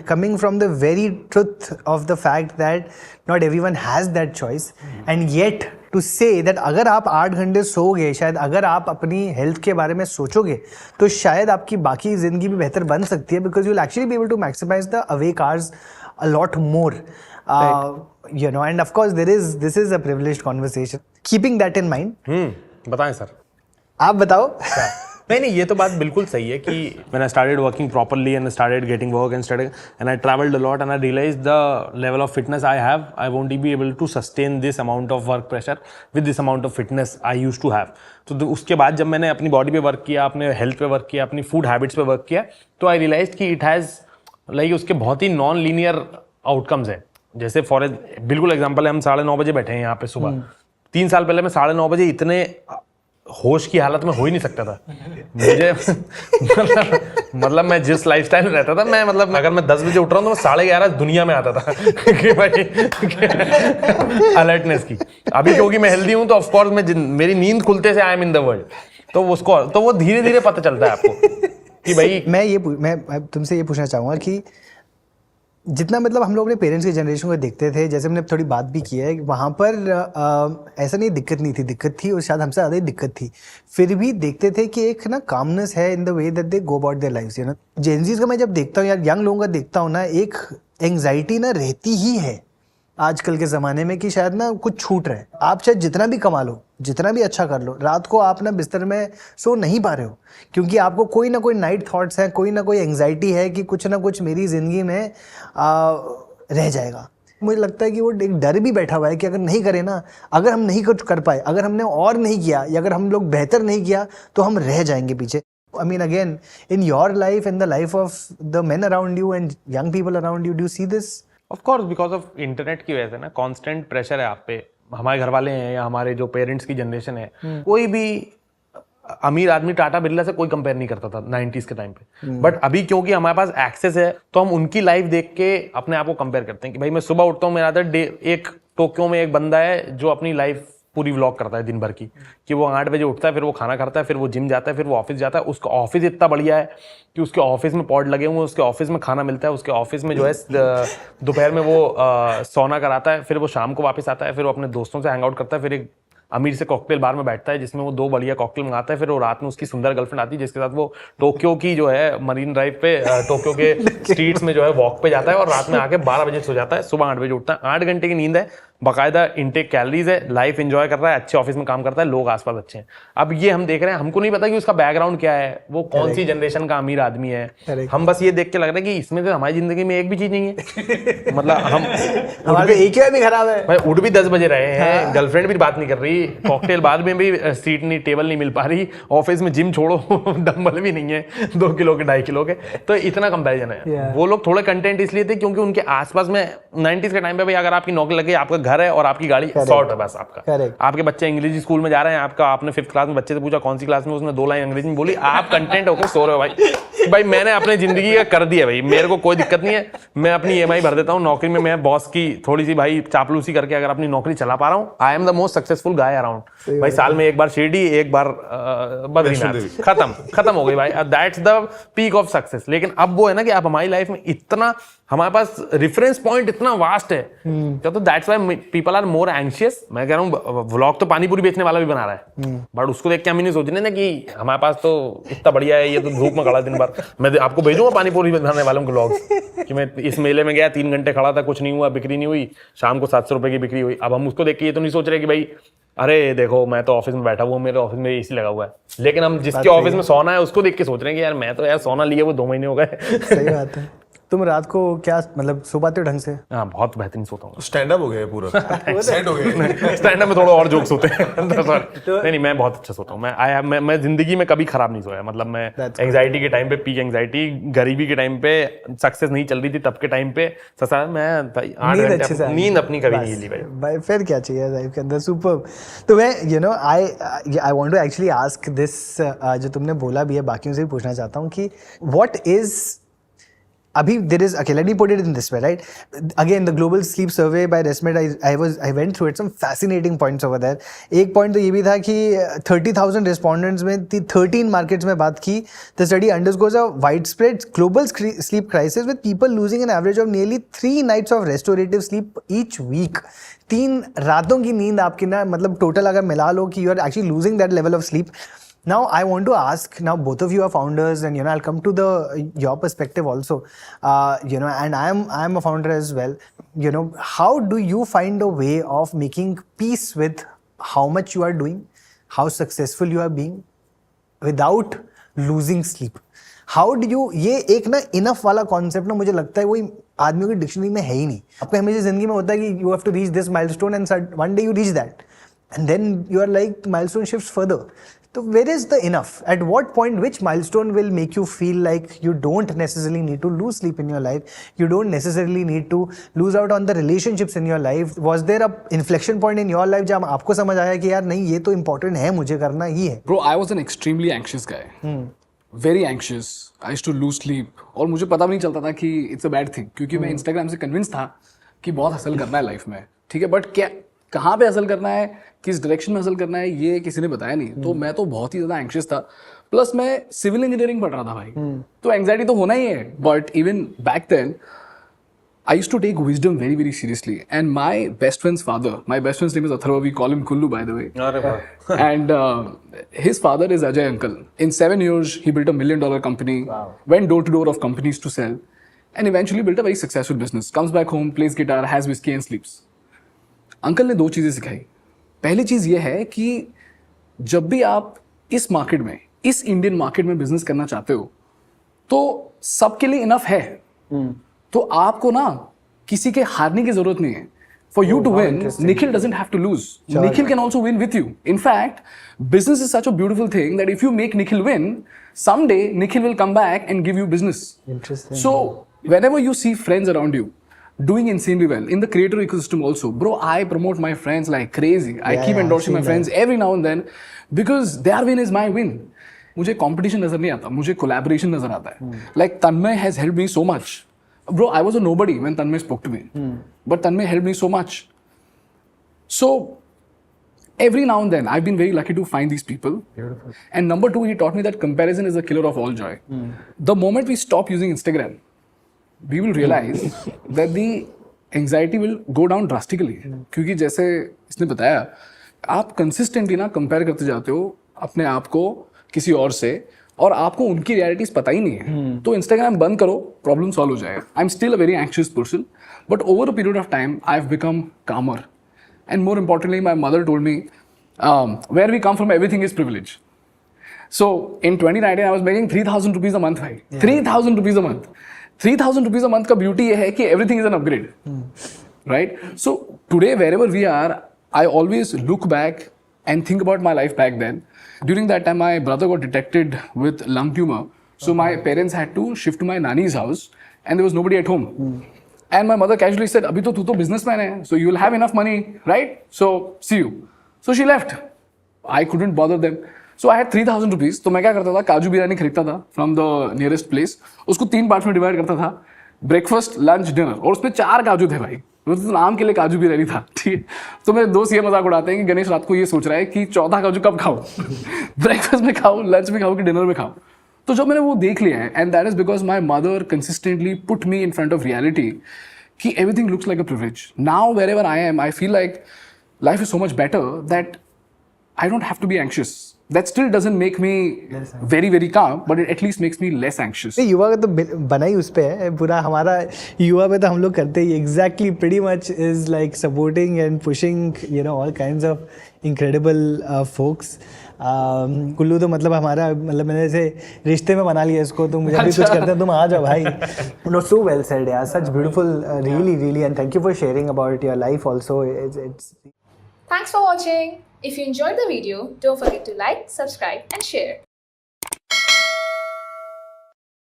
coming from the very truth of the fact that not everyone has that choice, and yet to say that अगर आप 8 घंटे सोओगे, शायद अगर आप अपनी हेल्थ के बारे में सोचोगे तो शायद आपकी बाकी ज़िंदगी भी बेहतर बन सकती है, because you'll actually be able to maximize the awake hours a lot more. You know, and of course this is a privileged conversation. Keeping that in mind. बताएं सर. आप बताओ. नहीं, ये तो बात बिल्कुल सही है कि when I started working properly and I started getting work and I traveled a lot and I realized the level of fitness I have, I won't be able to sustain this amount of work pressure with this amount of fitness I used to have. तो उसके बाद जब मैंने अपनी body पे work किया, अपने health पे वर्क किया, अपनी फूड हैबिट्स पे वर्क किया, तो आई रियलाइज कि इट हैज़ लाइक उसके बहुत ही नॉन लीनियर आउटकम्स हैं. जैसे बिल्कुल एग्जाम्पल है, हम 9:30 बजे बैठे हैं यहाँ पे सुबह. 3 साल पहले मैं 9:30 बजे इतने होश की हालत में हो ही नहीं सकता था. मुझे मतलब मैं जिस लाइफस्टाइल में रहता था, मैं मतलब अगर मैं 10 बजे उठ रहा हूँ तो 11:30 दुनिया में आता था कि भाई अलर्टनेस की. अभी क्योंकि मैं हेल्दी हूँ तो ऑफ कोर्स मेरी नींद खुलते से I am in the world. तो वो धीरे धीरे पता चलता है आपको कि भाई. मैं तुमसे ये पूछना चाहूँगा कि जितना मतलब हम लोग अपने पेरेंट्स के जनरेशन को देखते थे, जैसे हमने थोड़ी बात भी की है, वहाँ पर ऐसा नहीं दिक्कत नहीं थी, दिक्कत थी और शायद हमसे ज़्यादा ही दिक्कत थी. फिर भी देखते थे कि एक ना कामनेस है in the way that they go about their lives. You know, Gen Zs का मैं जब देखता हूँ या यंग लोगों का देखता हूँ ना, एक एंग्जाइटी ना रहती ही है आजकल के ज़माने में कि शायद ना कुछ छूट रहा है. आप चाहे जितना भी कमा लो, जितना भी अच्छा कर लो, रात को आप ना बिस्तर में सो नहीं पा रहे हो क्योंकि आपको कोई ना कोई नाइट थॉट्स हैं, कोई ना कोई एंग्जाइटी है कि कुछ ना कुछ मेरी ज़िंदगी में रह जाएगा. मुझे लगता है कि वो एक डर भी बैठा हुआ है कि अगर नहीं करें ना, अगर हम नहीं कुछ कर पाए, अगर हमने और नहीं किया या अगर हम लोग बेहतर नहीं किया तो हम रह जाएंगे पीछे. I mean, again, in your life and the life of the men around you and young people around you, do you see this? Of course because of internet की वजह से ना कांस्टेंट प्रेशर है आप पे. हमारे घर वाले हैं या हमारे जो पेरेंट्स की जनरेशन है, कोई भी अमीर आदमी टाटा बिरला से कोई कंपेयर नहीं करता था 90s के टाइम पे. बट अभी क्योंकि हमारे पास एक्सेस है तो हम उनकी लाइफ देख के अपने आप को कंपेयर करते हैं कि भाई मैं सुबह उठता हूँ, मेरा एक टोक्यो में एक बंदा है जो अपनी लाइफ पूरी व्लॉग करता है दिन भर की, कि वो 8 बजे उठता है, फिर वो खाना खाता है, फिर वो जिम जाता है, फिर वो ऑफिस जाता है. उसका ऑफिस इतना बढ़िया है कि उसके ऑफिस में पॉड लगे हुए हैं, उसके ऑफिस में खाना मिलता है, उसके ऑफिस में जो है दोपहर में वो सोना कराता है, फिर वो शाम को वापस आता है, फिर वो अपने दोस्तों से हैंग आउट करता है, फिर एक अमीर से कॉकटेल बार में बैठता है जिसमें वो 2 बढ़िया कॉकटेल मंगाता है, फिर वो रात में उसकी सुंदर गर्लफ्रेंड आती है जिसके साथ वो टोक्यो की जो है मरीन ड्राइव पे टोक्यो के स्ट्रीट्स में जो है वॉक पे जाता है और रात में आके 12 बजे सो जाता है, सुबह 8 बजे उठता है. 8 घंटे की नींद है, बाकायदा इनटेक कैलोरीज है, लाइफ एंजॉय कर रहा है, अच्छे ऑफिस में काम करता है, लोग आसपास अच्छे हैं. अब ये हम देख रहे हैं, हमको नहीं पता कि उसका बैकग्राउंड क्या है, वो कौन सी जनरेशन का अमीर आदमी है. हम बस ये देख के लग रहा है कि इसमें से हमारी जिंदगी में एक भी चीज नहीं है. मतलब हम हमारे एक भी खराब है भाई. उठ भी 10 बजे रहे हैं, गर्लफ्रेंड भी बात नहीं कर रही, कॉकटेल बाद में भी सीट नहीं, टेबल नहीं मिल पा रही, ऑफिस में जिम छोड़ो डंबल भी नहीं है 2 किलो के 2.5 किलो के. तो इतना कंपैरिजन है. वो लोग थोड़े कंटेंट इसलिए थे क्योंकि उनके आसपास में 90s के टाइम पे भाई अगर आपकी नौकरी लगे, आपका घर है और आपकी गाड़ी सॉर्ट है बस आपका. आपके बच्चे अंग्रेजी स्कूल में जा रहे हैं, आपने 5th क्लास में बच्चे से पूछा कौन सी क्लास में, उसने 2 लाइन अंग्रेजी में बोली, आप कंटेंट होकर सो रहे हो भाई मैंने अपनी जिंदगी का कर दिया भाई, मेरे को कोई दिक्कत नहीं है, मैं अपनी EMI भर देता हूँ, नौकरी में मैं बॉस की थोड़ी सी भाई चापलूसी करके अगर अपनी नौकरी चला पा रहा हूँ, I am the most successful guy around भाई. साल में एक बार शिरडी, एक बार बद्रीनाथ, खत्म हो गई भाई. That's the peak of success. लेकिन अब वो है ना कि आप हमारी लाइफ में इतना, हमारे पास रेफरेंस पॉइंट इतना वास्ट है, तो that's why people are more anxious. मैं कह रहा हूँ व्लॉग तो पानी पूरी बेचने वाला भी बना रहा है, बट उसको देख के हम नहीं सोच रहे ना कि हमारे पास तो इतना बढ़िया है, ये तो धूप में खड़ा दिन भर. मैं आपको भेजूंगा पानी पूरी बनाने वालों के व्लॉग कि मैं इस मेले में गया, 3 घंटे खड़ा था, कुछ नहीं हुआ, बिक्री नहीं हुई, शाम को 700 रुपए की बिक्री हुई. अब हम उसको देख के ये तो नहीं सोच रहे कि भाई अरे देखो मैं तो ऑफिस में बैठा हुआ, मेरे ऑफिस में AC लगा हुआ है. लेकिन हम जिसके ऑफिस में सोना है उसको देख के सोच रहे हैं कि यार मैं तो यार सोना लिए वो 2 महीने हो गए. सही बात है. तुम रात को क्या मतलब सो पाते हो ढंग से? हाँ, बहुत बेहतरीन सोता हूँ. स्टैंड अप हो गया पूरा. सेट हो गया. स्टैंड अप में थोड़ा और जोक्स होते हैं. नहीं, मैं बहुत अच्छा सोता हूँ. मैं जिंदगी में कभी खराब नहीं सोया. मतलब मैं एंग्जाइटी के टाइम पे, पीक एंग्जाइटी, गरीबी के टाइम पे, सक्सेस नहीं चल रही थी तब के टाइम पे, मैं 8 घंटे नींद अपनी कभी नहीं ली भाई. फिर क्या चाहिए लाइफ के अंदर? सुपर. तो मैं you know I want to actually ask this, जो तुमने बोला भी है, बाकियों से भी पूछना चाहता हूँ कि व्हाट इज अभी there is, okay, let me put it in this way, right? Again, the global sleep survey by ResMed, I went through it, some fascinating points over there. एक point तो ये भी था कि 30,000 respondents में 13 markets में बात की. The study undergoes a widespread global sleep crisis with people losing an average of nearly 3 nights of restorative sleep each week. 3 रातों की नींद आपकी ना, मतलब टोटल अगर मिला लो कि you are actually losing that level of sleep. Now I want to ask, now both of you are founders, and I'll come to your perspective also, and I'm a founder as well. How do you find a way of making peace with how much you are doing, how successful you are being, without losing sleep? How do you, ये एक ना enough वाला concept ना मुझे लगता है वही आदमियों की डिक्शनरी में है ही नहीं. आपको हमेशा जिंदगी में होता है कि you have to reach this milestone and one day you reach that, and then you are like milestone shifts further. So where is the enough? At what point, which milestone will make you feel like you don't necessarily need to lose sleep in your life? You don't necessarily need to lose out on the relationships in your life. Was there a inflection point in your life जब आपको समझ आया कि यार नहीं ये तो important है, मुझे करना ही है? Bro, I was an extremely anxious guy. Very anxious. I used to lose sleep. और मुझे पता भी नहीं चलता था कि it's a bad thing. क्योंकि मैं Instagram से convinced था कि बहुत हसल करना है लाइफ में. ठीक है, बट क्या कहाँ पे हसल करना है, किस डायरेक्शन में हसल करना है, ये किसी ने बताया नहीं. तो मैं तो बहुत ही ज़्यादा एंशियस था. प्लस मैं सिविल इंजीनियरिंग पढ़ रहा था भाई, तो एंग्जाइटी तो होना ही है. But even back then I used to take wisdom very, very seriously. And my best friend's father, my best friend's name is Atharva, we call him Kullu by the way. And his father is Ajay Uncle. In 7 years, he built $1 million company, went door to door of companies to sell, and eventually built a very successful business. Comes back home, plays guitar, has whiskey and sleeps. Uncle ने 2 चीज़ें सिखाई. पहली चीज़ ये है कि जब भी आप इस मार्केट में, इस इंडियन मार्केट में बिजनेस करना चाहते हो, तो सबके लिए इनफ है. तो आपको ना किसी के हारने की जरूरत नहीं है. For you to win, Nikhil doesn't have to lose. Nikhil can also win with you. In fact, business is such a beautiful thing that if you make Nikhil win, someday Nikhil will come back and give you business. Interesting. So whenever you see friends around you doing insanely well in the creator ecosystem also, bro, I promote my friends like crazy. I keep endorsing my friends every now and then because their win is my win. मुझे competition नजर नहीं आता, मुझे collaboration नजर आता है. Like Tanmay has helped me so much. Bro, I was a nobody when Tanmay spoke to me, but Tanmay helped me so much. So every now and then I've been very lucky to find these people. Beautiful. And number 2, he taught me that comparison is the killer of all joy. The moment we stop using Instagram, we will realize that the anxiety will go down drastically. क्योंकि जैसे इसने बताया, आप consistently ना compare करते जाते हो अपने आप को किसी और से, और आपको उनकी रियलिटीज पता ही नहीं है. तो इंस्टाग्राम बंद करो, प्रॉब्लम सॉल्व हो जाएगा. I am still a very anxious person, but over a period of time I have become calmer. And more importantly, my mother told me, where we come from everything is privilege. So in 2019 I was making 3,000 rupees a month भाई. 3,000 rupees a month. 3,000 rupees a month का beauty ये है कि everything is an upgrade, right? So today wherever we are, I always look back and think about my life back then. During that time, my brother got detected with lung tumor. So my parents had to shift to my nanny's house and there was nobody at home. And my mother casually said, "Abhi to tu to businessman hai, so you will have enough money, right? So see you." So she left. I couldn't bother them. So I had 3,000 rupees. तो मैं क्या करता था, काजू बिरयानी खरीदता था from the nearest place. उसको 3 parts में डिवाइड करता था, ब्रेकफास्ट, लंच, डिनर, और उसमें 4 काजू थे भाई. तो नाम के लिए काजू बिरयानी था, ठीक है. तो मेरे दोस्त ये मजाक उड़ाते हैं कि गणेश रात को ये सोच रहा है कि 14 काजू कब खाऊं, ब्रेकफास्ट में खाऊं, लंच में खाऊं कि डिनर में खाऊं. तो जब मैंने वो देख लिया है, and that is because my mother consistently put me in front of reality कि everything looks like a privilege. Now wherever I am, I feel like life is so much better that I don't have to be anxious. That still doesn't make me very, very calm, but it at least makes me less anxious. युवा का तो बना ही उस पे है पूरा. हमारा युवा पे तो हम लोग करते ही exactly pretty much is like supporting and pushing, all kinds of incredible folks. Kullu तो मतलब हमारा, मतलब मैंने ऐसे रिश्ते में बना लिया इसको, तो मुझे भी कुछ करते हैं, तुम आ जाओ भाई. No, so well said, yeah, such beautiful, really, and thank you for sharing about your life also. It's Thanks for watching. If you enjoyed the video, don't forget to like, subscribe and share.